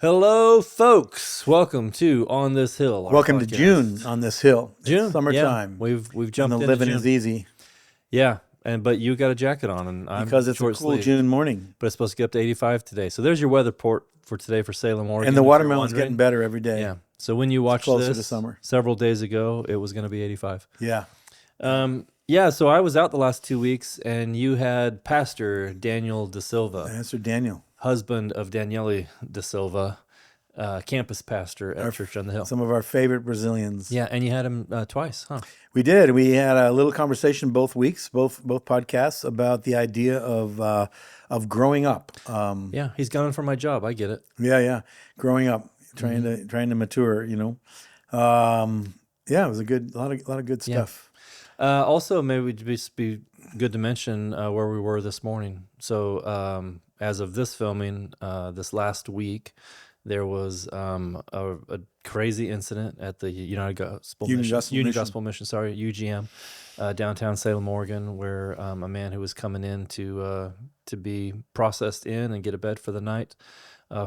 Hello, folks. Welcome to On This Hill. our Welcome to podcast. June on this hill. It's June, summertime. Yeah. We've jumped and the into living June. is easy Yeah, but you got a jacket on, and I'm because it's a short cool sleeved. June morning. But it's supposed to get up to 85 today. So there's your weather report for today for Salem, Oregon. And the if you're watermelon's wondering. getting better every day. Yeah. So when you watch closer this to summer. several days ago, it was going to be 85. Yeah. Yeah. So I was out the last 2 weeks, and you had Pastor Daniel De Silva, Pastor Daniel. husband of Daniele De Silva, campus pastor at Church on the Hill. Some of our favorite Brazilians. Yeah, and you had him twice, huh? We did. We had a little conversation both weeks, both podcasts, about the idea of growing up. Yeah, he's gunning for my job. I get it. Yeah. Growing up, trying to mature, Yeah, it was a lot of good stuff. Also, maybe it'd just be good to mention where we were this morning. So, as of this filming, this last week, there was a crazy incident at the Union Gospel Mission, sorry, UGM, downtown Salem, Oregon, where a man who was coming in to be processed in and get a bed for the night,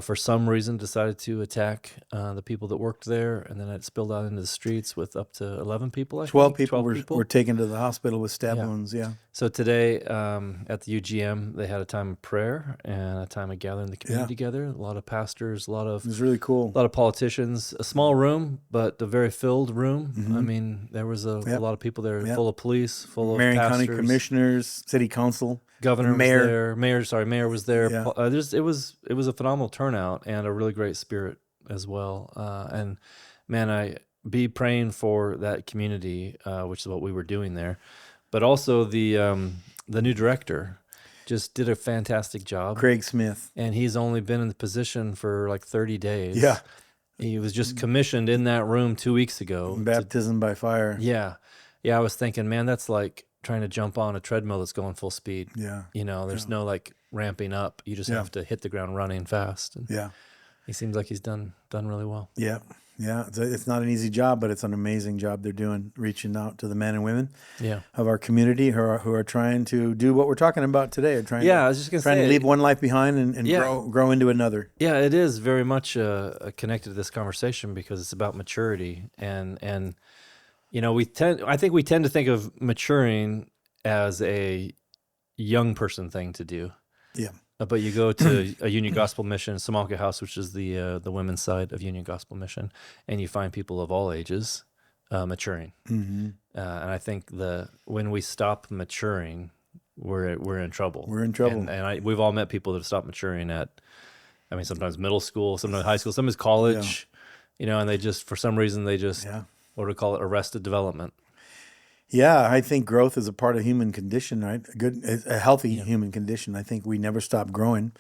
for some reason decided to attack the people that worked there, and then it spilled out into the streets with up to 11 people, 12 people were taken to the hospital with stab wounds, yeah. So today at the UGM, they had a time of prayer and a time of gathering the community together. A lot of pastors, It was really cool. a lot of politicians. A small room, but a very filled room. I mean, there was a lot of people there, full of police, full of Marion pastors. County commissioners, city council. Governor Mayor. was there. Mayor was there. Yeah. It was a phenomenal turnout and a really great spirit as well. And man, I be praying for that community, which is what we were doing there. But also the new director just did a fantastic job. Craig Smith. And he's only been in the position for like 30 days. Yeah. He was just commissioned in that room 2 weeks ago. Baptism by fire. Yeah. I was thinking, man, that's like trying to jump on a treadmill that's going full speed. Yeah. There's no like ramping up. You just have to hit the ground running fast. And he seems like he's done really well. Yeah. It's not an easy job, but it's an amazing job they're doing, reaching out to the men and women of our community who are trying to do what we're talking about today. I was just going to say, trying to leave one life behind and grow into another. Yeah, it is very much connected to this conversation because it's about maturity and I think we tend to think of maturing as a young person thing to do. Yeah. But you go to a Union Gospel Mission, Samalka House, which is the women's side of Union Gospel Mission, and you find people of all ages maturing. Mm-hmm. And I think when we stop maturing, we're in trouble. We're in trouble. And we've all met people that have stopped maturing sometimes middle school, sometimes high school, sometimes college, and they just, for some reason, what do we call it? Arrested development. Yeah, I think growth is a part of human condition, right? A healthy human condition. I think we never stop growing.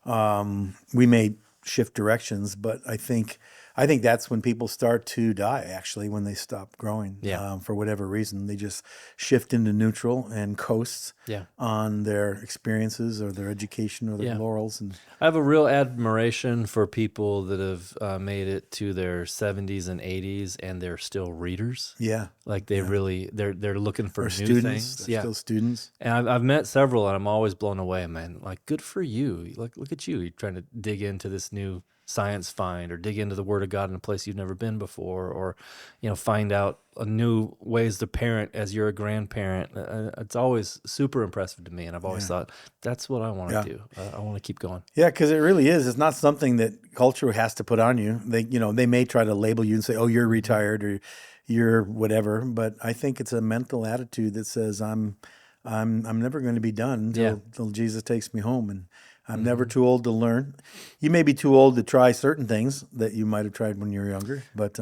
We may shift directions, but I think that's when people start to die, actually, when they stop growing. For whatever reason. They just shift into neutral and coast on their experiences or their education or their laurels. And I have a real admiration for people that have made it to their 70s and 80s and they're still readers. Yeah. Like they're looking for new students. things. They're still students. And I've met several and I'm always blown away, man. Like, good for you. Look at you. You're trying to dig into this new science find or dig into the Word of God in a place you've never been before, or find out new ways to parent as you're a grandparent. It's always super impressive to me, and I've always thought that's what I want to do. I want to keep going. Yeah, because it really is. It's not something that culture has to put on you. They may try to label you and say, "Oh, you're retired," or "You're whatever." But I think it's a mental attitude that says, "I'm never going to be done until Jesus takes me home," and I'm never too old to learn. You may be too old to try certain things that you might have tried when you were younger, but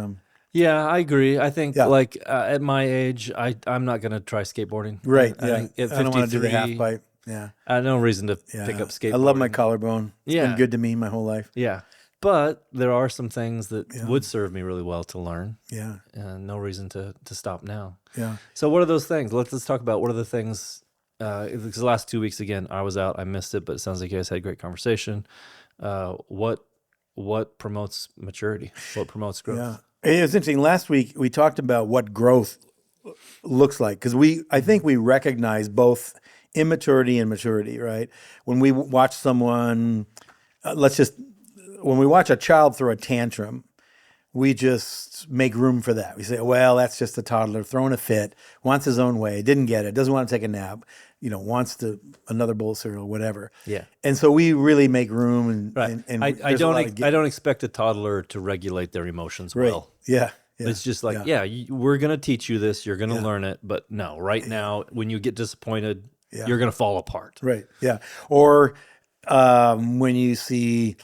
yeah, I agree. I think at my age, I'm not going to try skateboarding. Right. I don't want to do the half pipe. Yeah. I have no reason to pick up skateboarding. I love my collarbone. It's been good to me my whole life. Yeah. But there are some things that would serve me really well to learn. Yeah. And no reason to stop now. Yeah. So what are those things? Let's talk about what are the things. Because the last 2 weeks, again, I was out. I missed it, but it sounds like you guys had a great conversation. What promotes maturity? What promotes growth? Yeah. It was interesting. Last week, we talked about what growth looks like, because I think we recognize both immaturity and maturity, right? When we watch someone, let's just when we watch a child throw a tantrum, we just make room for that. We say, well, that's just a toddler throwing a fit, wants his own way, didn't get it, doesn't want to take a nap, wants another bowl of cereal, whatever. Yeah. And so we really make room, and I there's a lot of don't expect a toddler to regulate their emotions right. well. Yeah. It's just like, we're going to teach you this, you're going to learn it, but no, right now, when you get disappointed, you're going to fall apart. Right. Yeah. Or when you see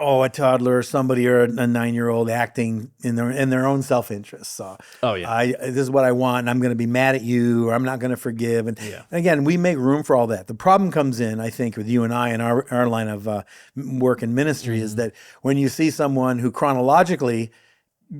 a toddler or somebody or a 9-year-old acting in their own self-interest. So, this is what I want, and I'm going to be mad at you, or I'm not going to forgive. And again, we make room for all that. The problem comes in, I think, with you and I and our line of work and ministry is that when you see someone who chronologically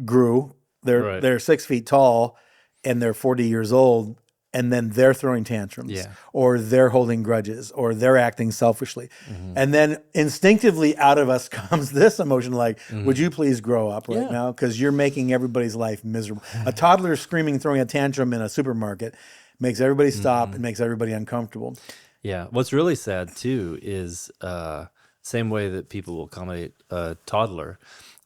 grew, they're 6 feet tall, and they're 40 years old, and then they're throwing tantrums, or they're holding grudges, or they're acting selfishly. And then instinctively out of us comes this emotion like, would you please grow up right now? Because you're making everybody's life miserable. A toddler screaming, throwing a tantrum in a supermarket makes everybody stop and makes everybody uncomfortable. Yeah. What's really sad, too, is same way that people will accommodate a toddler.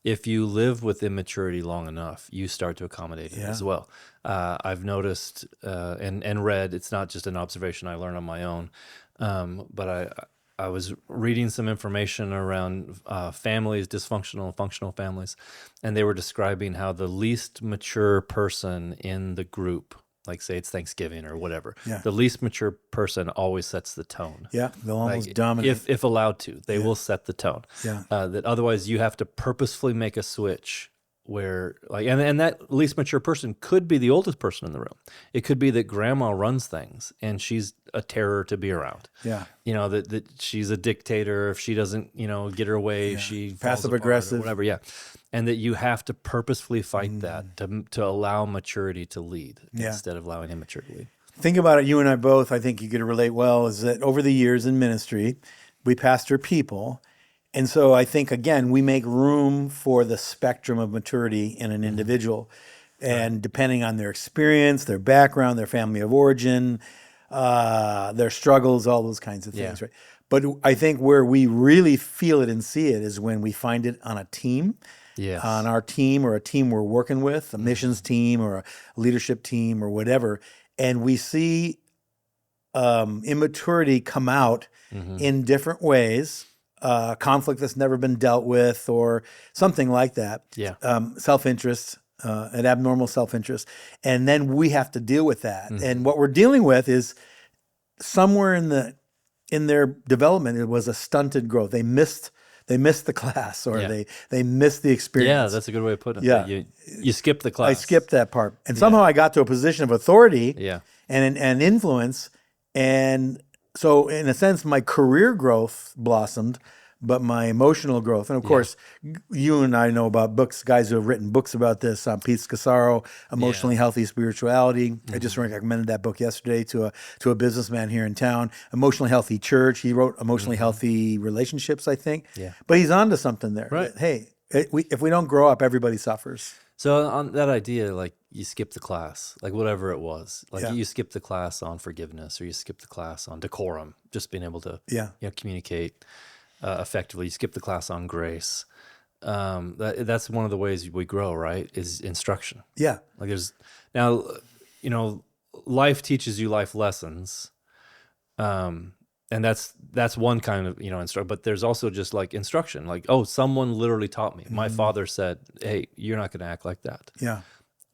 If you live with immaturity long enough, you start to accommodate it as well. I've noticed and read, it's not just an observation I learned on my own, but I was reading some information around families, dysfunctional and functional families, and they were describing how the least mature person in the group, like say it's Thanksgiving or whatever, the least mature person always sets the tone. Yeah, they'll almost dominate. If allowed to, they will set the tone. Yeah. That otherwise you have to purposefully make a switch where and that least mature person could be the oldest person in the room. It could be that grandma runs things and she's a terror to be around. Yeah. That she's a dictator. If she doesn't, get her way, she passive aggressive, whatever. Yeah. And that you have to purposefully fight that to allow maturity to lead instead of allowing immaturity to lead. Think about it. You and I both, I think you could relate well, is that over the years in ministry, we pastor people. And so I think, again, we make room for the spectrum of maturity in an individual. And depending on their experience, their background, their family of origin, their struggles, all those kinds of things, right? But I think where we really feel it and see it is when we find it on a team. Yes. On our team or a team we're working with, a missions team or a leadership team or whatever, and we see immaturity come out in different ways, conflict that's never been dealt with or something like that, self-interest, an abnormal self-interest, and then we have to deal with that. And what we're dealing with is somewhere in their development, it was a stunted growth. They missed the class, or they missed the experience. Yeah, that's a good way of putting it. Yeah. You skipped the class. I skipped that part. And somehow I got to a position of authority and influence. And so in a sense, my career growth blossomed, but my emotional growth. And of course, you and I know about books, guys who have written books about this. Pete Scassaro, Emotionally Healthy Spirituality. I just recommended that book yesterday to a businessman here in town. Emotionally Healthy Church. He wrote Emotionally Healthy Relationships, I think. Yeah. But he's onto something there. Right. Hey, if we don't grow up, everybody suffers. So on that idea, like you skip the class, like whatever it was, like you skip the class on forgiveness, or you skip the class on decorum, just being able to communicate effectively. You skip the class on grace. That's one of the ways we grow, right? Is instruction. Yeah. Like there's now, life teaches you life lessons, and that's one kind of instruction. But there's also just like instruction, like someone literally taught me. My father said, "Hey, you're not going to act like that." Yeah.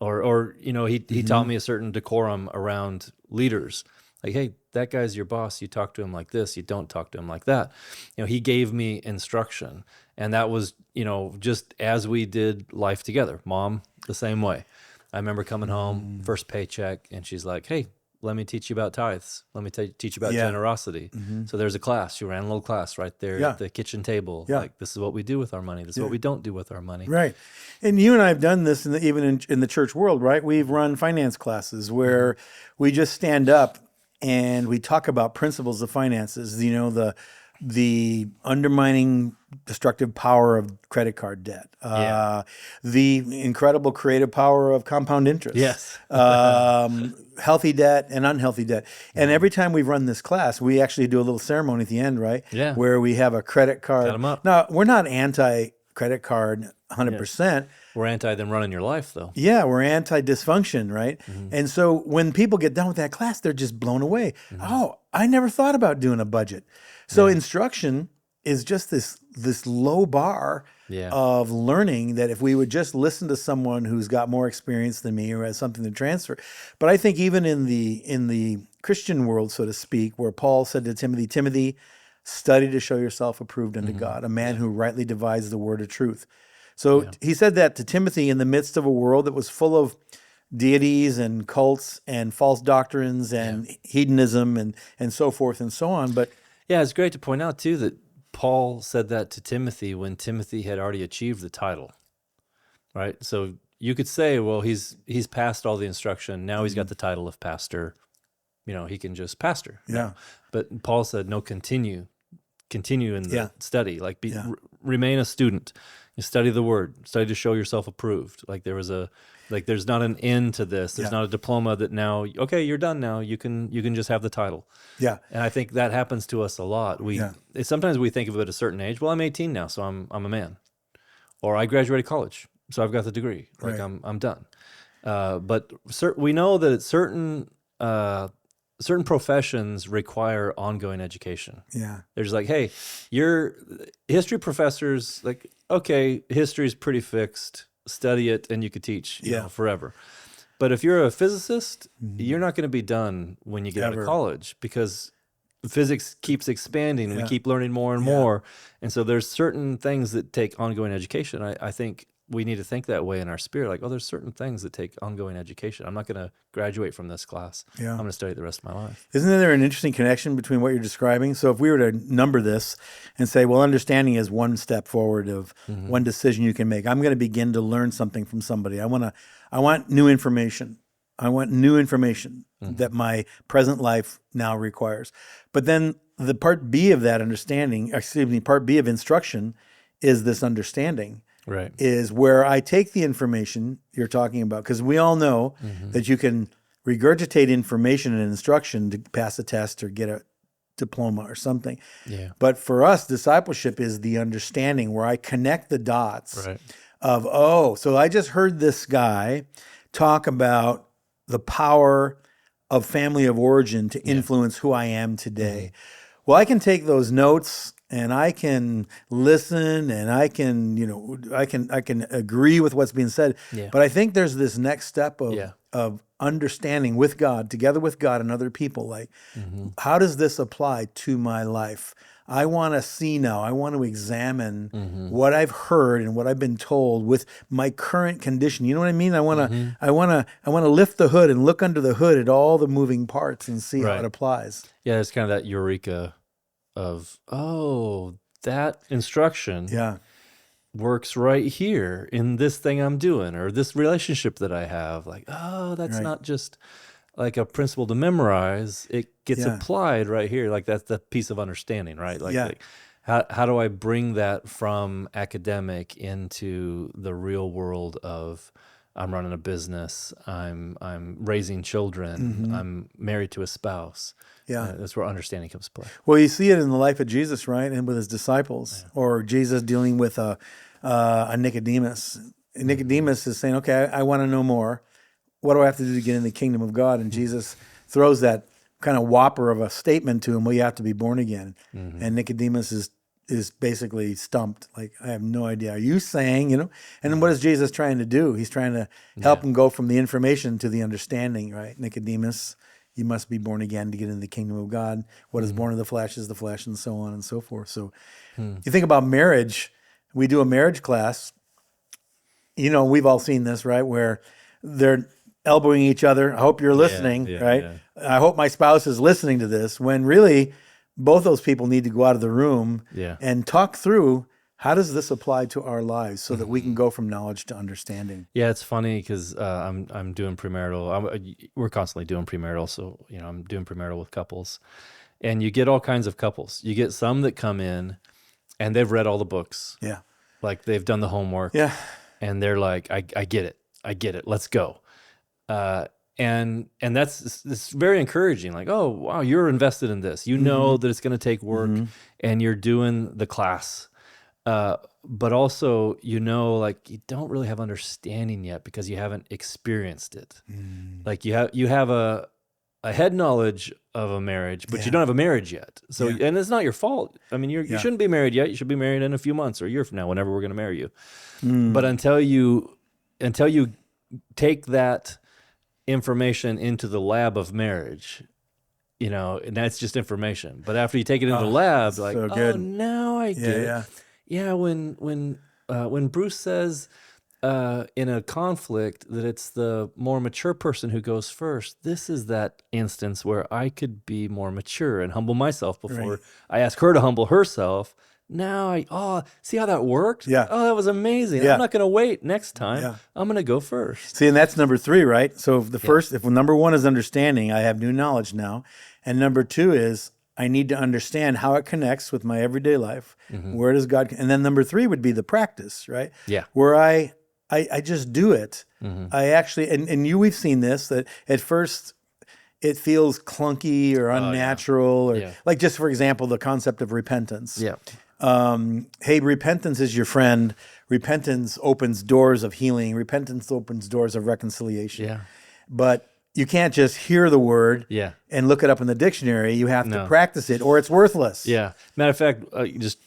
Or he taught me a certain decorum around leaders. Like, hey, that guy's your boss. You talk to him like this. You don't talk to him like that. He gave me instruction. And that was, just as we did life together. Mom, the same way. I remember coming home, first paycheck, and she's like, hey, let me teach you about tithes. Let me teach you about generosity. So there's a class. She ran a little class right there at the kitchen table. Yeah. Like, this is what we do with our money. This is what we don't do with our money. Right. And you and I have done this even in the church world, right? We've run finance classes where we just stand up and we talk about principles of finances, the the undermining destructive power of credit card debt, the incredible creative power of compound interest, Yes. healthy debt and unhealthy debt. And every time we've run this class, we actually do a little ceremony at the end, right? Yeah. Where we have a credit Got card. 'em up. Now, we're not anti-credit card 100%. We're anti them running your life, though. Yeah, we're anti-dysfunction, right? And so when people get done with that class, they're just blown away. Oh, I never thought about doing a budget. So instruction is just this low bar Yeah. of learning that if we would just listen to someone who's got more experience than me or has something to transfer. But I think even in the Christian world, so to speak, where Paul said to Timothy, Timothy, study to show yourself approved unto God, a man who rightly divides the word of truth. So he said that to Timothy in the midst of a world that was full of deities and cults and false doctrines and hedonism and so forth and so on. But Yeah, it's great to point out, too, that Paul said that to Timothy when Timothy had already achieved the title, right? So you could say, well, he's passed all the instruction. Now he's got the title of pastor. He can just pastor. yeah, But Paul said, no, continue in the study. Like, remain a student. You study the word, study to show yourself approved. Like there's not an end to this. There's not a diploma that now, okay, you're done now. You can just have the title. yeah, And I think that happens to us a lot. Sometimes we think of it at a certain age. Well, I'm 18 now, so I'm a man. Or I graduated college, so I've got the degree. Like Right. I'm done. But we know that certain professions require ongoing education. yeah, There's like, hey, your history professors, like, okay, history's pretty fixed. Study it, and you could teach, forever. But if you're a physicist, you're not going to be done when you get out Ever. of college because physics keeps expanding. We keep learning more and more, and so there's certain things that take ongoing education. I think we need to think that way in our spirit. Like, oh, there's certain things that take ongoing education. I'm not going to graduate from this class. Yeah. I'm going to study the rest of my life. Isn't there an interesting connection between what you're describing? So if we were to number this and say, well, understanding is one step forward of one decision you can make. I'm going to begin to learn something from somebody. I want new information. I want new information that my present life now requires. But then the part B of that understanding, part B of instruction is this understanding. Right. Is where I take the information you're talking about, because we all know that you can regurgitate information and instruction to pass a test or get a diploma or something. Yeah. But for us, discipleship is the understanding where I connect the dots Right. of, so I just heard this guy talk about the power of family of origin to influence who I am today. Well, I can take those notes and I can listen and I can, I can agree with what's being said. Yeah. But I think there's this next step of Yeah. of understanding with God, together with God and other people, like, how does this apply to my life? I want to see now. I want to examine what I've heard and what I've been told with my current condition. You know what I mean? I want to lift the hood and look under the hood at all the moving parts and see how Right. it applies. Yeah, it's kind of that eureka of, that instruction Yeah. works right here in this thing I'm doing or this relationship that I have. Like, that's Right. not just like a principle to memorize. It gets Yeah. applied right here. Like that's the piece of understanding, right? Like, Yeah. like how do I bring that from academic into the real world of I'm running a business, I'm raising children, I'm married to a spouse. Yeah. That's where understanding comes to play. Well, you see it in the life of Jesus, right? And with his disciples, or Jesus dealing with a Nicodemus. And Nicodemus is saying, okay, I want to know more. What do I have to do to get in the kingdom of God? And Jesus throws that kind of whopper of a statement to him, well, you have to be born again. And Nicodemus is basically stumped. Like, I have no idea. Are you saying, And then what is Jesus trying to do? He's trying to help him go from the information to the understanding, right? Nicodemus, you must be born again to get into the kingdom of God. What is born of the flesh is the flesh, and so on and so forth. So you think about marriage, we do a marriage class. We've all seen this, right? Where they're elbowing each other. I hope you're listening, right? Yeah. I hope my spouse is listening to this, when really both those people need to go out of the room and talk through, how does this apply to our lives so that we can go from knowledge to understanding? Yeah, it's funny because I'm doing premarital. We're constantly doing premarital, so I'm doing premarital with couples, And you get all kinds of couples. You get some that come in and they've read all the books. Yeah. Like they've done the homework. Yeah. And they're like, I get it. I get it. Let's go. And that's it's very encouraging. Like, oh, wow, you're invested in this. You know that it's going to take work and you're doing the class. But also, like you don't really have understanding yet because you haven't experienced it. Like you have a head knowledge of a marriage, but you don't have a marriage yet. So, and it's not your fault. I mean, you shouldn't be married yet. You should be married in a few months or a year from now, whenever we're going to marry you. But until you take that information into the lab of marriage, and that's just information. But after you take it into the lab, like, so good. oh, now I get it. Yeah, when Bruce says in a conflict that it's the more mature person who goes first, this is that instance where I could be more mature and humble myself before I ask her to humble herself. Now see how that worked? Yeah. Oh, that was amazing. Yeah. I'm not going to wait next time. Yeah. I'm going to go first. See, and that's number 3, right? So if number 1 is understanding, I have new knowledge now. And number 2 is I need to understand how it connects with my everyday life. Where does God, and then number 3 would be the practice, right? Yeah. Where I just do it. I actually, and we've seen this, that at first it feels clunky or unnatural, or like, just for example, the concept of repentance. Yeah. Hey, repentance is your friend. Repentance opens doors of healing. Repentance opens doors of reconciliation. Yeah. But you can't just hear the word and look it up in the dictionary. You have to practice it, or it's worthless. Yeah. Matter of fact, just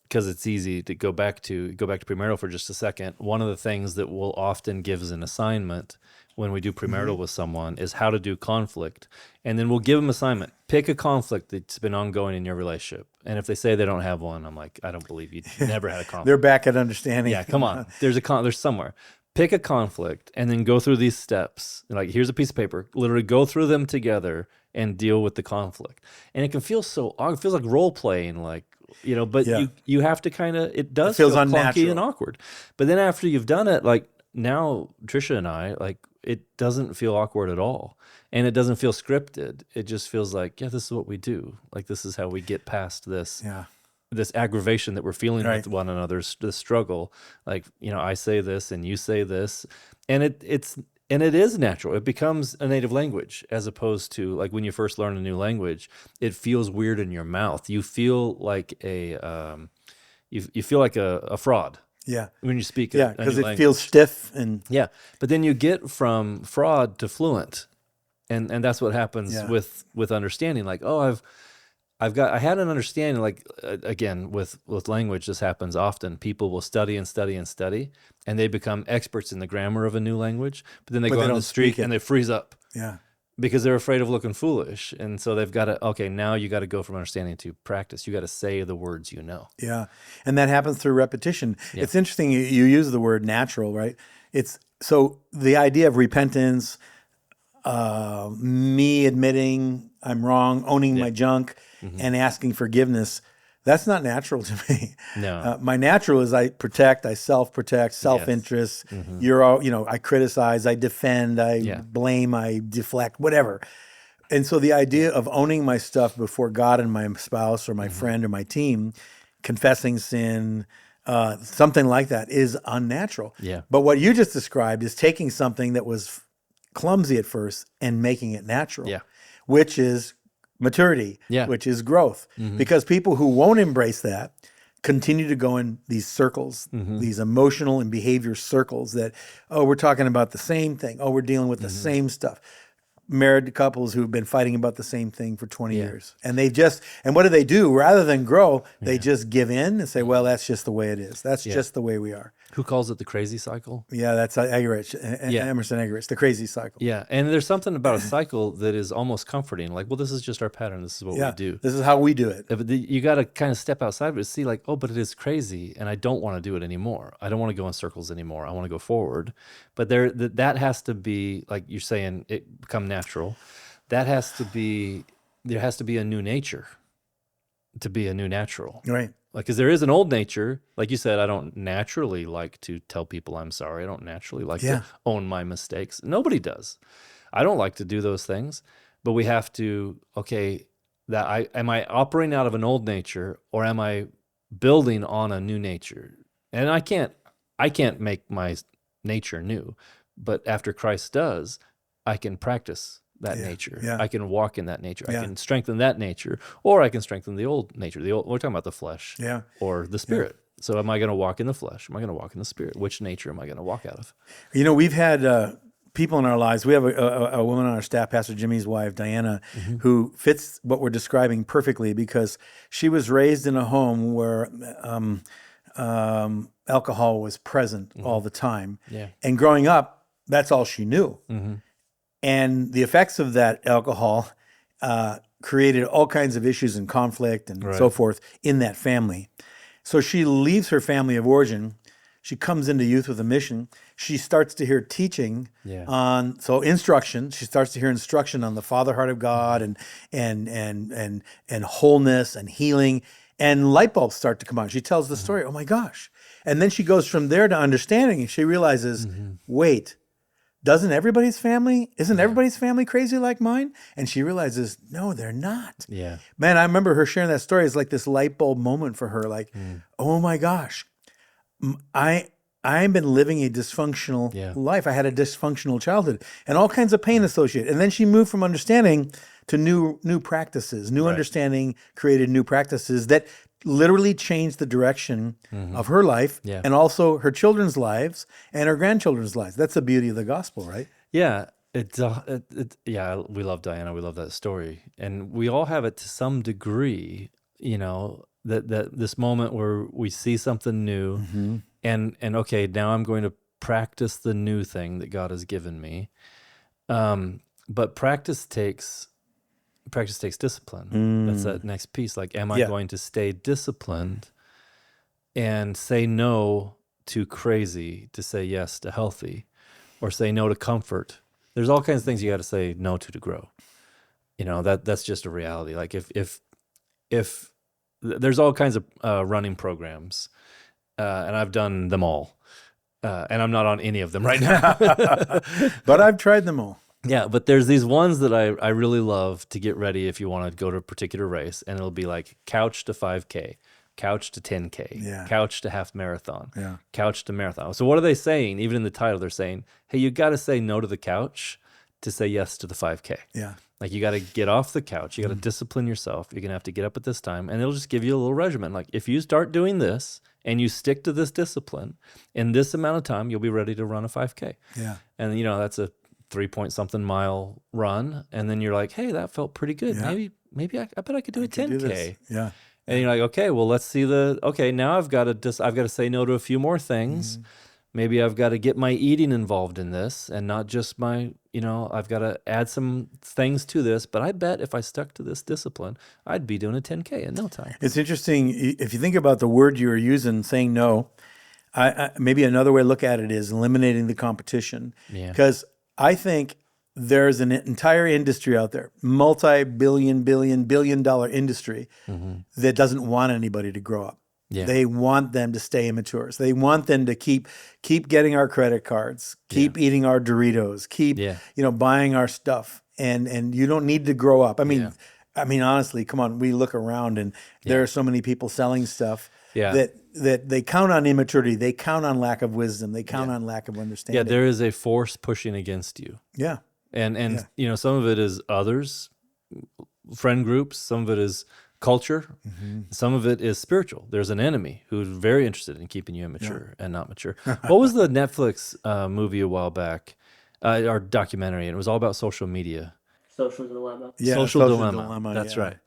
because it's easy to go back to premarital for just a second, one of the things that we'll often give as an assignment when we do premarital with someone is how to do conflict. And then we'll give them assignment. Pick a conflict that's been ongoing in your relationship. And if they say they don't have one, I'm like, I don't believe you never had a conflict. They're back at understanding. Yeah, come on. There's somewhere. Pick a conflict and then go through these steps. Like, here's a piece of paper. Literally go through them together and deal with the conflict. And it can feel so awkward. It feels like role playing, like, but you have to kind of, it does feels feel unnatural clunky and awkward. But then after you've done it, like now Trisha and I, like, it doesn't feel awkward at all. And it doesn't feel scripted. It just feels like, this is what we do. Like, this is how we get past this. Yeah. This aggravation that we're feeling with one another, the struggle. Like, I say this and you say this, and it is natural. It becomes a native language, as opposed to like when you first learn a new language, it feels weird in your mouth. You feel like a fraud. Yeah. When you speak because it feels stiff and but then you get from fraud to fluent, and that's what happens with understanding. Like, oh, I had an understanding, like, again, with language, this happens often. People will study and study and study, and they become experts in the grammar of a new language, but then they go on the street and they freeze up. Yeah. Because they're afraid of looking foolish. And so they've got to, now you got to go from understanding to practice. You got to say the words you know. Yeah. And that happens through repetition. Yeah. It's interesting you use the word natural, right? So the idea of repentance, me admitting I'm wrong, owning my junk, and asking forgiveness, that's not natural to me. No. My natural is I protect, I self-protect, self-interest. You're all, I criticize, I defend, I blame, I deflect, whatever. And so the idea of owning my stuff before God and my spouse or my friend or my team, confessing sin, something like that is unnatural. Yeah. But what you just described is taking something that was clumsy at first and making it natural, which is maturity, which is growth. Because people who won't embrace that continue to go in these circles, these emotional and behavior circles that, we're talking about the same thing. We're dealing with the same stuff. Married couples who've been fighting about the same thing for 20 years. And and what do? Rather than grow, they just give in and say, well, that's just the way it is. That's just the way we are. Who calls it the crazy cycle? Yeah, that's Emerson Eggerichs, the crazy cycle. Yeah, and there's something about a cycle that is almost comforting. Like, well, this is just our pattern. This is what we do. This is how we do it. But you got to kind of step outside of it to see, like, but it is crazy, and I don't want to do it anymore. I don't want to go in circles anymore. I want to go forward. But that has to be, like you're saying, it become natural. There has to be a new nature to be a new natural. Right. Like, because there is an old nature, like you said, I don't naturally like to tell people I'm sorry. I don't naturally like to own my mistakes. Nobody does. I don't like to do those things, but we have to, that am I operating out of an old nature, or am I building on a new nature? And I can't make my nature new, but after Christ does, I can practice that nature. Yeah. I can walk in that nature. I Yeah. can strengthen that nature, or I can strengthen the old nature. We're talking about the flesh, or the spirit. So am I going to walk in the flesh? Am I going to walk in the spirit? Which nature am I going to walk out of? You know, we've had people in our lives. We have a woman on our staff, Pastor Jimmy's wife, Diana, who fits what we're describing perfectly, because she was raised in a home where alcohol was present all the time. Yeah. And growing up, that's all she knew. And the effects of that alcohol created all kinds of issues and conflict and so forth in that family. So she leaves her family of origin. She comes into youth with a mission. She starts to hear teaching on instruction. She starts to hear instruction on the Father heart of God and wholeness and healing, and light bulbs start to come on. She tells the story. Oh my gosh! And then she goes from there to understanding, and she realizes, wait, isn't everybody's family crazy like mine? And she realizes, no, they're not. Yeah. Man, I remember her sharing that story. It's like this light bulb moment for her. Like, oh my gosh, I've been living a dysfunctional life. I had a dysfunctional childhood and all kinds of pain associated. And then she moved from understanding to new practices. New understanding created new practices that literally changed the direction of her life and also her children's lives and her grandchildren's lives. That's the beauty of the gospel, right? Yeah. We love Diana. We love that story. And we all have it to some degree, you know, that this moment where we see something new and okay, now I'm going to practice the new thing that God has given me. But practice takes discipline. That's that next piece. Like, am I going to stay disciplined and say no to crazy to say yes to healthy, or say no to comfort? There's all kinds of things you got to say no to grow. You know, that's just a reality. Like if there's all kinds of running programs, and I've done them all, and I'm not on any of them right now. But I've tried them all. Yeah, but there's these ones that I really love to get ready if you want to go to a particular race, and it'll be like couch to 5K, couch to 10K, couch to half marathon, couch to marathon. So what are they saying? Even in the title, they're saying, hey, you got to say no to the couch to say yes to the 5K. Yeah. Like, you got to get off the couch. You got to discipline yourself. You're going to have to get up at this time, and it'll just give you a little regimen. Like, if you start doing this and you stick to this discipline, in this amount of time, you'll be ready to run a 5K. Yeah. And, you know, that's a 3-point-something mile run, and then you're like, hey, that felt pretty good. Maybe I bet I could do a 10K. Yeah. And you're like, okay, well, let's see now I've got to say no to a few more things. Maybe I've got to get my eating involved in this, and not just I've got to add some things to this. But I bet if I stuck to this discipline, I'd be doing a 10K in no time. It's interesting. If you think about the word you were using, saying no, maybe another way to look at it is eliminating the competition. Yeah. Because I think there's an entire industry out there, multi-billion dollar industry that doesn't want anybody to grow up. Yeah. They want them to stay immature. So they want them to keep getting our credit cards, keep eating our Doritos, keep buying our stuff, and you don't need to grow up. I mean, honestly, come on. We look around, and there are so many people selling stuff that they count on immaturity. They count on lack of wisdom. They count on lack of understanding. Yeah, there is a force pushing against you. Yeah, and you know, some of it is others, friend groups. Some of it is culture. Some of it is spiritual. There's an enemy who's very interested in keeping you immature and not mature. What was the Netflix movie a while back, or documentary? And it was all about social media. Social Dilemma. Yeah, Social Dilemma. That's right.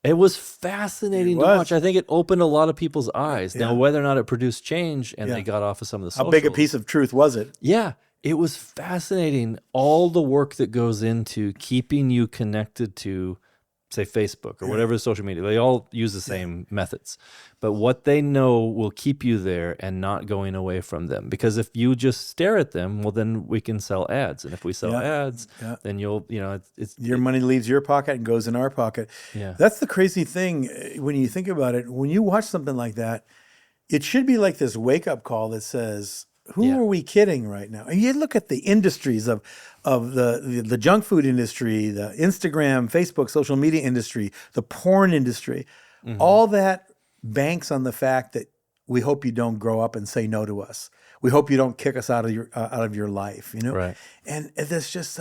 It was fascinating to watch. I think it opened a lot of people's eyes. Now, whether or not it produced change and they got off of some of the socials. How big a piece of truth was it? Yeah. It was fascinating. All the work that goes into keeping you connected to, say, Facebook or whatever social media. They all use the same methods. But what they know will keep you there and not going away from them. Because if you just stare at them, well, then we can sell ads. And if we sell ads, then it's your money leaves your pocket and goes in our pocket. Yeah. That's the crazy thing when you think about it. When you watch something like that, it should be like this wake-up call that says, Who Yeah. are we kidding right now? And you look at the industries of the junk food industry, the Instagram, Facebook, social media industry, the porn industry. Hmm. All that banks on the fact that we hope you don't grow up and say no to us. We hope you don't kick us out of your life, you know? Right. And it's just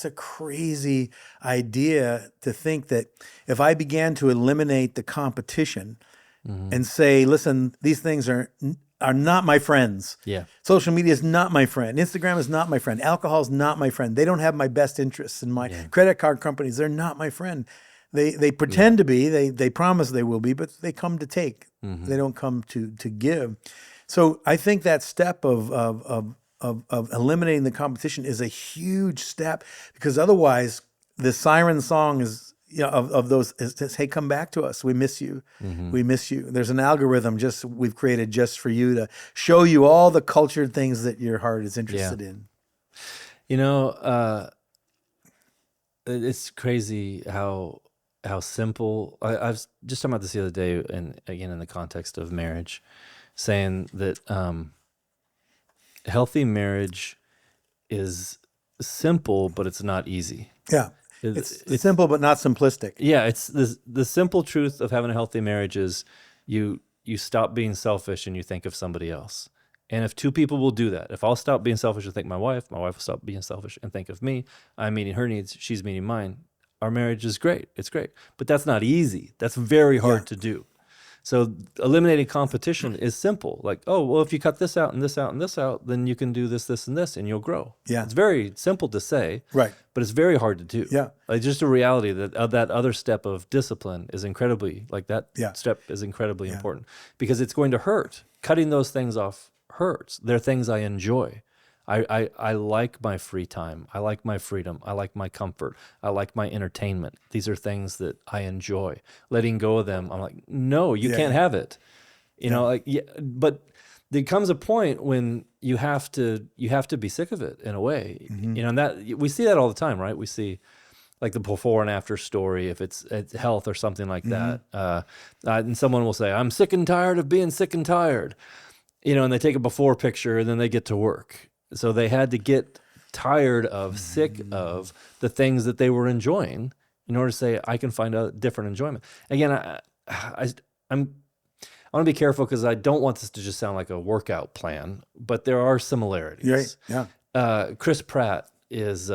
a crazy idea to think that if I began to eliminate the competition Hmm. and say, listen, these things are not my friends. Yeah. Social media is not my friend. Instagram is not my friend. Alcohol is not my friend. They don't have my best interests in mind. Yeah. Credit card companies, they're not my friend. They Yeah. pretend to be. They promise they will be, but they come to take. Hmm. They don't come to give. So I think that step of eliminating the competition is a huge step, because otherwise the siren song is, of those is, hey, come back to us. We miss you. Hmm. We miss you. There's an algorithm we've created just for you to show you all the cultured things that your heart is Yeah. interested in. You know, it's crazy how simple. I was just talking about this the other day, and again in the context of marriage, saying that healthy marriage is simple, but it's not easy. Yeah. It's It's simple but not simplistic. yeah, it's the simple truth of having a healthy marriage is you stop being selfish and you think of somebody else. And if two people will do that, if I'll stop being selfish and think my wife will stop being selfish and think of me, I'm meeting her needs, she's meeting mine. Our marriage is great. It's great. But that's not easy. That's very Yeah. hard to do. So eliminating competition is simple. Like, oh, well, if you cut this out and this out and this out, then you can do this, this, and this, and you'll grow. Yeah. It's very simple to say, Right. but it's very hard to do. Yeah. Like just a reality that that other step of discipline is incredibly, like that Yeah. step is incredibly important, because it's going to hurt. Cutting those things off hurts. They're things I enjoy. I like my free time. I like my freedom. I like my comfort. I like my entertainment. These are things that I enjoy. Letting go of them, I'm like, no, you can't have it. You know, like, yeah, but there comes a point when you have to be sick of it in a way. You know, and that we see that all the time, right? We see like the before and after story, if it's health or something like that. And someone will say, I'm sick and tired of being sick and tired. You know, and they take a before picture and then they get to work. So they had to get tired of, sick of the things that they were enjoying in order to say, I can find a different enjoyment. Again, I want to be careful because I don't want this to just sound like a workout plan, but there are similarities. Right. Yeah. Chris Pratt is, he's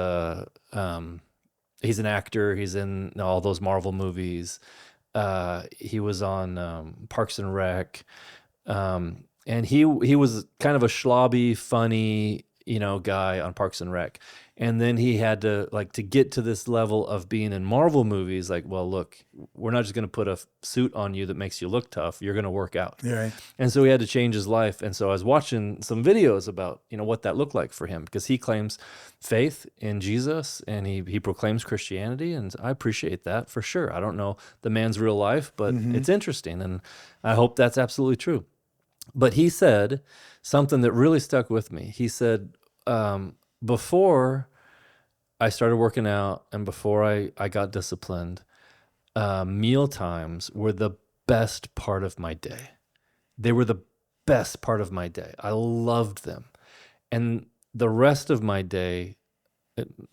an actor. He's in all those Marvel movies. He was on Parks and Rec. And he was kind of a schlobby, funny, you know, guy on Parks and Rec. And then he had to get to this level of being in Marvel movies. Like, well, look, we're not just going to put a suit on you that makes you look tough. You're going to work out. Yeah. Right. And so he had to change his life. And so I was watching some videos about, you know, what that looked like for him, because he claims faith in Jesus and he proclaims Christianity. And I appreciate that for sure. I don't know the man's real life, but it's interesting. And I hope that's absolutely true. But he said something that really stuck with me. He said, before I started working out and before I got disciplined, meal times were the best part of my day. They were the best part of my day. I loved them. And the rest of my day,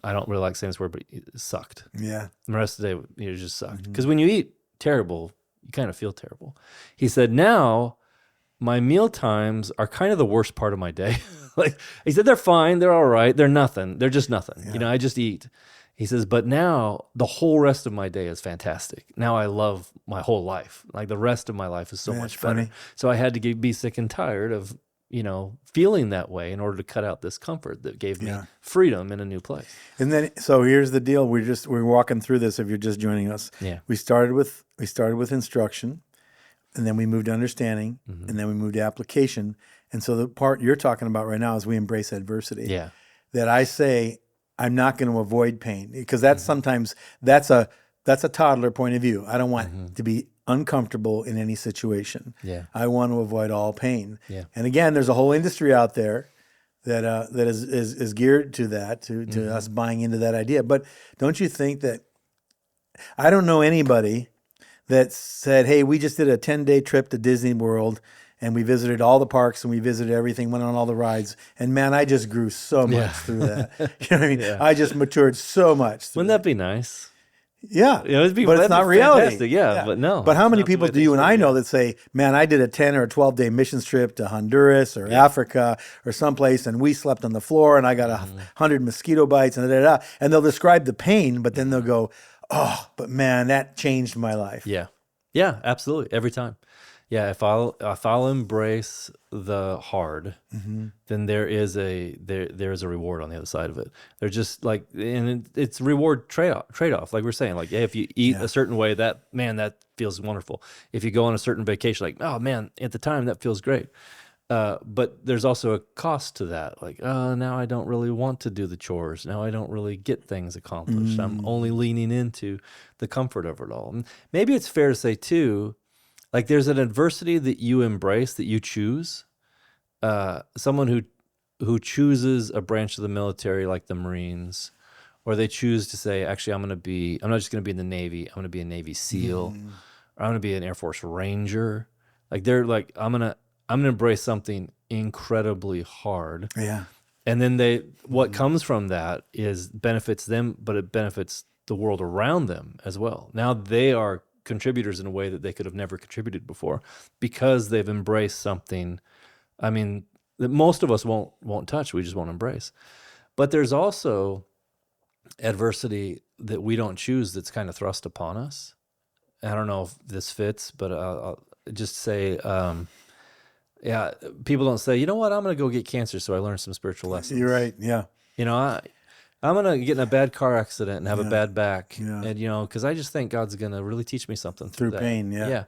I don't really like saying this word, but it sucked. Yeah. The rest of the day, it just sucked. Because when you eat terrible, you kind of feel terrible. He said, now my meal times are kind of the worst part of my day. Like he said, they're fine. They're all right. They're nothing. They're just nothing. You know, I just eat. He says, but now the whole rest of my day is fantastic. Now I love my whole life. Like the rest of my life is so much better. funny. So I had to be sick and tired of, you know, feeling that way in order to cut out this comfort that gave me freedom in a new place. And then, so here's the deal. We're walking through this. If you're just joining us, Yeah. we started with instruction, and then we moved to understanding, and then we moved to application. And so the part you're talking about right now is we embrace adversity. Yeah. That I say, I'm not going to avoid pain, because that's sometimes that's a toddler point of view. I don't want to be uncomfortable in any situation. Yeah. I want to avoid all pain. Yeah. And again, there's a whole industry out there that is geared to that, to us buying into that idea. But don't you think that, I don't know anybody that said, hey, we just did a 10-day trip to Disney World and we visited all the parks and we visited everything, went on all the rides. And man, I just grew so much through that. You know what I mean? Yeah. I just matured so much through Wouldn't that be nice? Yeah, It'd be, but it's that'd not be reality. fantastic. Yeah, but no. But how it's many not the people way do you things and work, I know that say, "Man, I did a 10 or 12-day missions trip to Honduras or Africa or someplace, and we slept on the floor, and I got 100 mosquito bites, and da da da." And they'll describe the pain, but then they'll go, "Oh, but man, that changed my life." Yeah. Yeah, absolutely. Every time. Yeah, if I'll embrace the hard, then there's a reward on the other side of it. They're just like, and it's reward trade off. Like we're saying, like, hey, if you eat a certain way, that feels wonderful. If you go on a certain vacation, like, oh man, at the time that feels great. But there's also a cost to that. Like, now I don't really want to do the chores. Now I don't really get things accomplished. I'm only leaning into the comfort of it all. And maybe it's fair to say too, like there's an adversity that you embrace, that you choose. Someone who chooses a branch of the military like the Marines, or they choose to say, actually, I'm not just going to be in the Navy. I'm going to be a Navy SEAL, or I'm going to be an Air Force Ranger. Like they're like, I'm gonna embrace something incredibly hard. Yeah. And then what comes from that is benefits them, but it benefits the world around them as well. Now they are contributors in a way that they could have never contributed before because they've embraced something, I mean, that most of us won't touch, we just won't embrace. But there's also adversity that we don't choose that's kind of thrust upon us. I don't know if this fits, but I'll just say, people don't say, you know what, I'm going to go get cancer so I learn some spiritual lessons. You're right. Yeah. You know, I'm going to get in a bad car accident and have a bad back. Yeah. And, because I just think God's going to really teach me something through that. pain. Yeah. Yeah.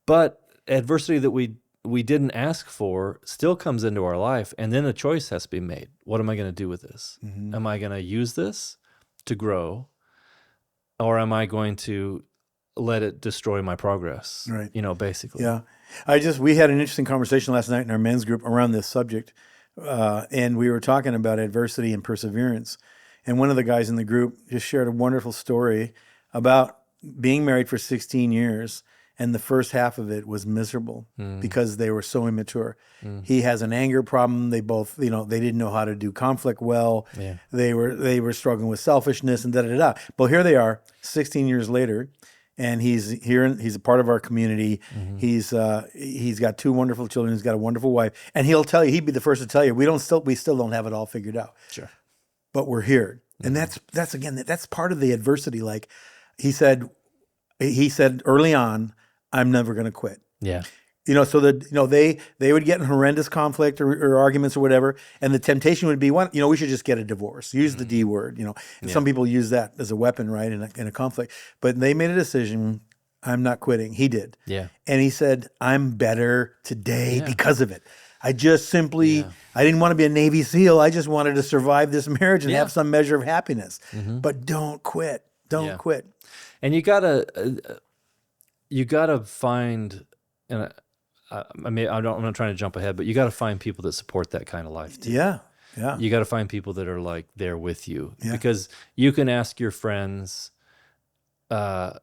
But adversity that we didn't ask for still comes into our life. And then a choice has to be made. What am I going to do with this? Am I going to use this to grow? Or am I going to let it destroy my progress? Right. Basically. Yeah. We had an interesting conversation last night in our men's group around this subject. And we were talking about adversity and perseverance. And one of the guys in the group just shared a wonderful story about being married for 16 years. And the first half of it was miserable because they were so immature. He has an anger problem. They both, they didn't know how to do conflict well. Yeah. They were struggling with selfishness and da-da-da-da. Well, here they are 16 years later. And he's here. He's a part of our community. He's got 2 wonderful children. He's got a wonderful wife. And he'll tell you, he'd be the first to tell you, we still don't have it all figured out. Sure. But we're here. And that's part of the adversity. Like he said early on, I'm never going to quit. Yeah. So that they would get in horrendous conflict or arguments or whatever, and the temptation would be, we should just get a divorce. Use the D word, And some people use that as a weapon, right, in a conflict. But they made a decision. I'm not quitting. He did. Yeah. And he said, I'm better today because of it. I just simply, I didn't want to be a Navy SEAL. I just wanted to survive this marriage and have some measure of happiness. But don't quit. Don't quit. And you gotta find, and I'm not trying to jump ahead, but you got to find people that support that kind of life too. Yeah. Yeah. You got to find people that are like there with you, because you can ask your friends, if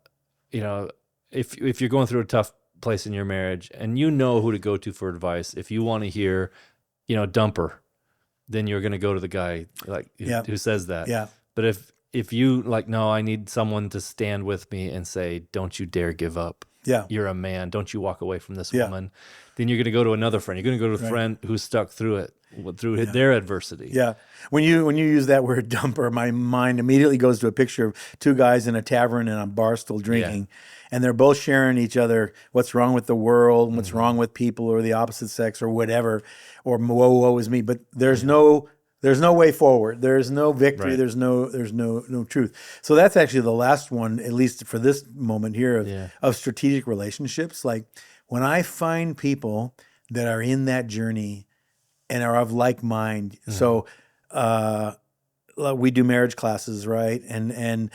you're going through a tough place in your marriage and who to go to for advice. If you want to hear, dumper, then you're going to go to the guy who says that. Yeah. But if you no, I need someone to stand with me and say, don't you dare give up. Yeah. You're a man. Don't you walk away from this woman. Then you're going to go to another friend. You're going to go to a friend who's stuck through it, through their adversity. Yeah. When you use that word dumper, my mind immediately goes to a picture of 2 guys in a tavern and a bar stool drinking. And they're both sharing each other what's wrong with the world, what's wrong with people or the opposite sex or whatever, or woe is me. But there's no way forward. There's no victory. Right. There's no truth. So that's actually the last one, at least for this moment here, of strategic relationships. Like when I find people that are in that journey and are of like mind. So we do marriage classes, right? And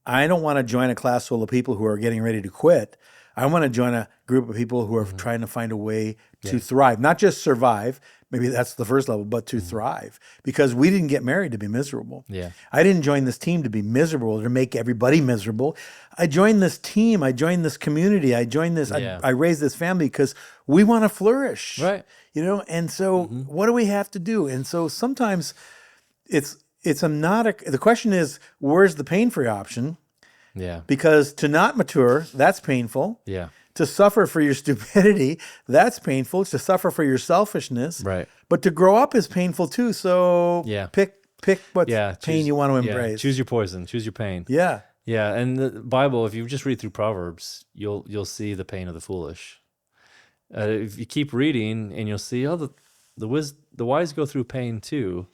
I don't want to join a class full of people who are getting ready to quit. I want to join a group of people who are trying to find a way to thrive, not just survive. Maybe that's the first level, but to thrive, because we didn't get married to be miserable. Yeah. I didn't join this team to be miserable or to make everybody miserable. I joined this team. I joined this community. I joined this. I raised this family because we want to flourish. Right. And so what do we have to do? And so sometimes it's the question is, where's the pain-free option? Yeah. Because to not mature, that's painful. Yeah. To suffer for your stupidity, that's painful. To suffer for your selfishness. Right. But to grow up is painful too. So Yeah. pick what pain you want to embrace. Yeah. Choose your poison. Choose your pain. Yeah. Yeah. And the Bible, if you just read through Proverbs, you'll see the pain of the foolish. If you keep reading, and you'll see, the wise go through pain too,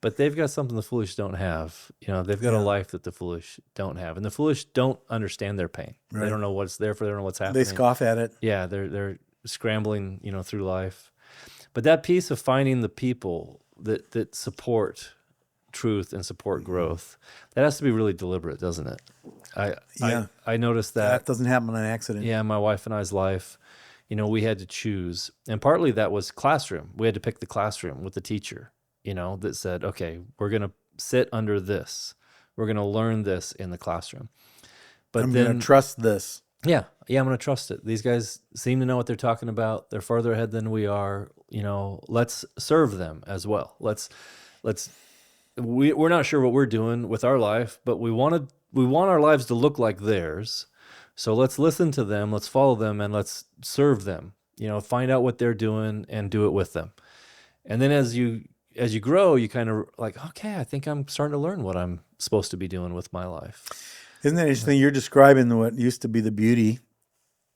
but they've got something the foolish don't have. They've got a life that the foolish don't have, and the foolish don't understand their pain. Right. They don't know what's there for. They don't know what's happening. They scoff at it. Yeah, they're scrambling, through life. But that piece of finding the people that support truth and support growth, that has to be really deliberate, doesn't it? I noticed that doesn't happen on accident. Yeah, in my wife and I's life, we had to choose, and partly that was classroom. We had to pick the classroom with the teacher, that said, okay, we're going to sit under this. We're going to learn this in the classroom. But I'm going to trust this. Yeah, I'm going to trust it. These guys seem to know what they're talking about. They're farther ahead than we are. Let's serve them as well. We're not sure what we're doing with our life, but we want our lives to look like theirs. So let's listen to them, let's follow them, and let's serve them. Find out what they're doing and do it with them. And then as you grow, you kind of like, okay, I think I'm starting to learn what I'm supposed to be doing with my life. Isn't that interesting? You're describing what used to be the beauty,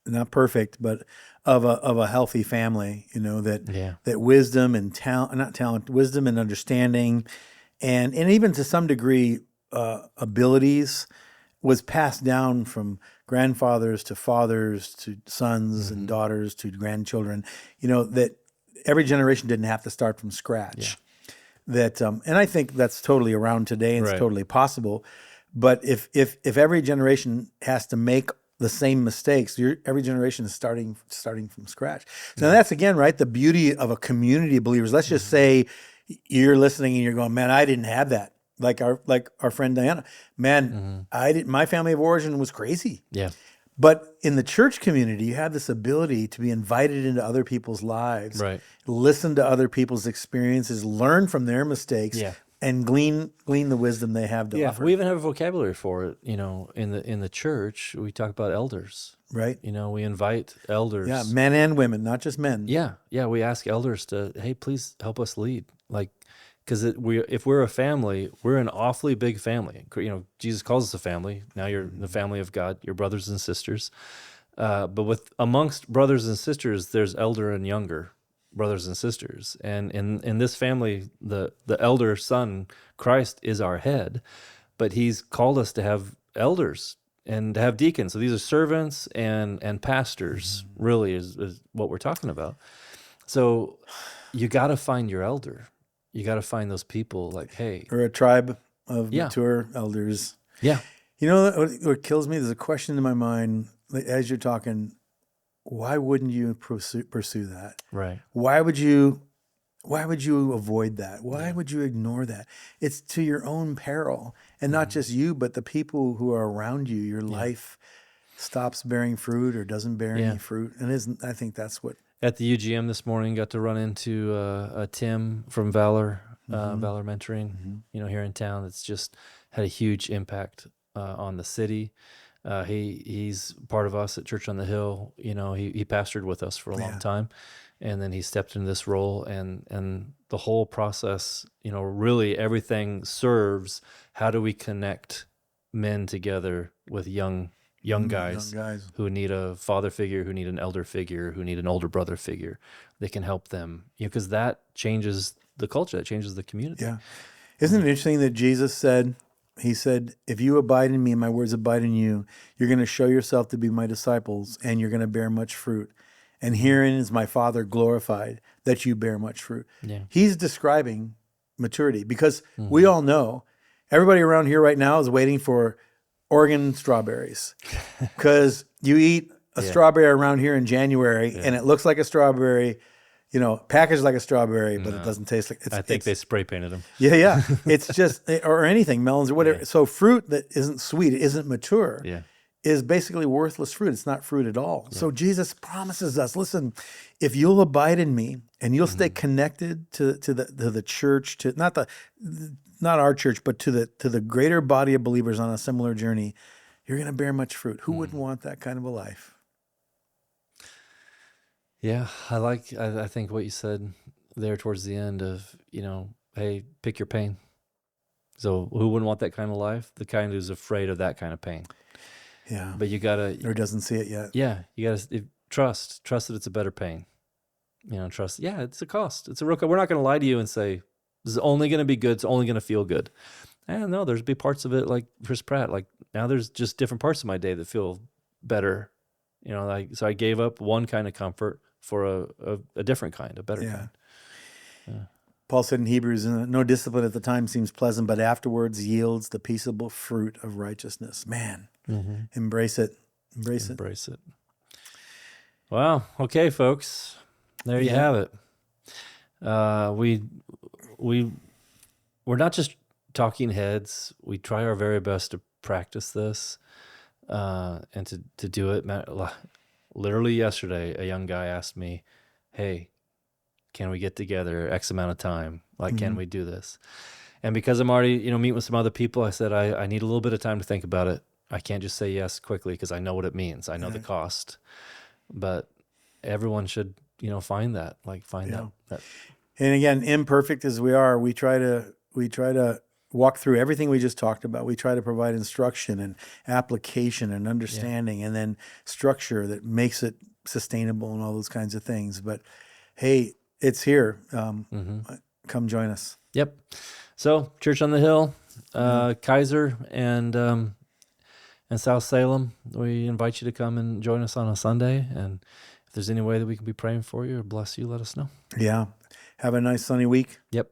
not perfect, but of a healthy family. That wisdom and wisdom and understanding, and even to some degree abilities was passed down from grandfathers to fathers to sons and daughters to grandchildren. That every generation didn't have to start from scratch. Yeah. And I think that's totally around today, and it's totally possible. But if every generation has to make the same mistakes, every generation is starting from scratch. So that's again, right, the beauty of a community of believers. Let's just say you're listening and you're going, man, I didn't have that. Like our friend Diana, man, my family of origin was crazy. Yeah. But in the church community, you have this ability to be invited into other people's lives, listen to other people's experiences, learn from their mistakes, and glean the wisdom they have to offer. We even have a vocabulary for it. In the church, we talk about elders. Right. We invite elders. Yeah, men and women, not just men. Yeah. We ask elders to, hey, please help us lead. Because if we're a family, we're an awfully big family. Jesus calls us a family. Now you're the family of God, your brothers and sisters. But amongst brothers and sisters, there's elder and younger brothers and sisters. And in this family, the elder son, Christ, is our head. But he's called us to have elders and to have deacons. So these are servants and pastors, really, is what we're talking about. So you got to find your elder. You got to find those people like, hey. Or a tribe of mature elders. Yeah. What kills me, there's a question in my mind as you're talking, why wouldn't you pursue that? Right. Why would you avoid that? Why would you ignore that? It's to your own peril. And not just you, but the people who are around you. Your life stops bearing fruit or doesn't bear any fruit. And I think that's what. At the UGM this morning, got to run into Tim from Valor, Valor Mentoring, here in town. It's just had a huge impact on the city. He's part of us at Church on the Hill. He pastored with us for a long time, and then he stepped into this role, and the whole process, really everything serves. How do we connect men together with young guys who need a father figure, who need an elder figure, who need an older brother figure? They can help them, because that changes the culture, that changes the community. Yeah. Isn't it interesting that Jesus said, he said, if you abide in me and my words abide in you, you're going to show yourself to be my disciples, and you're going to bear much fruit. And herein is my Father glorified, that you bear much fruit. Yeah. He's describing maturity, because we all know, everybody around here right now is waiting for Oregon strawberries, because you eat a strawberry around here in January and it looks like a strawberry, packaged like a strawberry, but it doesn't taste like. I think they spray painted them. It's just, or anything, melons or whatever. So fruit that isn't sweet, isn't mature, is basically worthless fruit. It's not fruit at all. Yeah. So Jesus promises us, listen, if you'll abide in me and you'll stay connected to the church, to not our church, but to the greater body of believers on a similar journey, you're going to bear much fruit. Who wouldn't want that kind of a life? Yeah, I think what you said there towards the end of, hey, pick your pain. So who wouldn't want that kind of life? The kind who's afraid of that kind of pain. Yeah. But you gotta, or doesn't see it yet. Yeah, you gotta trust that it's a better pain. Trust. Yeah, it's a cost. It's a real cost. We're not going to lie to you and say this is only going to be good. It's only going to feel good. And no, there's be parts of it like Chris Pratt. Like now, there's just different parts of my day that feel better. So I gave up one kind of comfort for a different kind, a better kind. Yeah. Paul said in Hebrews, no discipline at the time seems pleasant, but afterwards yields the peaceable fruit of righteousness. Man, embrace it. Embrace it. Wow. Okay, folks. There you have it. We're not just talking heads. We try our very best to practice this and to do it. Literally yesterday, a young guy asked me, hey, can we get together X amount of time? Like, can we do this? And because I'm already, meeting with some other people, I said, I need a little bit of time to think about it. I can't just say yes quickly because I know what it means. I know the cost. But everyone should, find that. That. And again, imperfect as we are, we try to walk through everything we just talked about. We try to provide instruction and application and understanding and then structure that makes it sustainable and all those kinds of things. But hey, it's here. Come join us. Yep. So Church on the Hill, Kaiser and South Salem, we invite you to come and join us on a Sunday. And if there's any way that we can be praying for you or bless you, let us know. Yeah. Have a nice sunny week. Yep.